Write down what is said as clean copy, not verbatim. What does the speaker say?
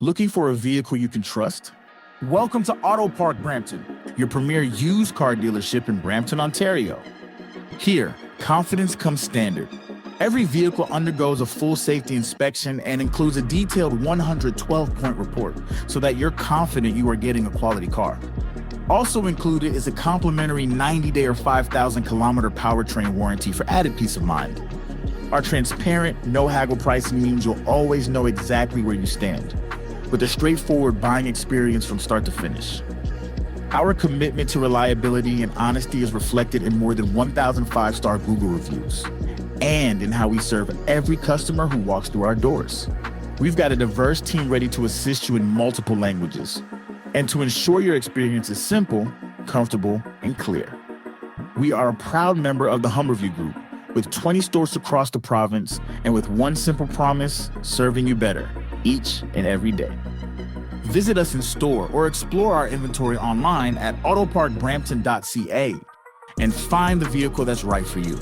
Looking for a vehicle you can trust? Welcome to AutoPark Brampton, your premier used car dealership in Brampton, Ontario. Here, confidence comes standard. Every vehicle undergoes a full safety inspection and includes a detailed 112-point report so that you're confident you are getting a quality car. Also included is a complimentary 90-day or 5,000-kilometer powertrain warranty for added peace of mind. Our transparent, no-haggle pricing means you'll always know exactly where you stand, with a straightforward buying experience from start to finish. Our commitment to reliability and honesty is reflected in more than 1,000 five-star Google reviews, and in how we serve every customer who walks through our doors. We've got a diverse team ready to assist you in multiple languages, and to ensure your experience is simple, comfortable, and clear. We are a proud member of the Rearview Group, with 20 stores across the province, and with one simple promise, serving you better each and every day. Visit us in store or explore our inventory online at autoparkbrampton.ca and find the vehicle that's right for you.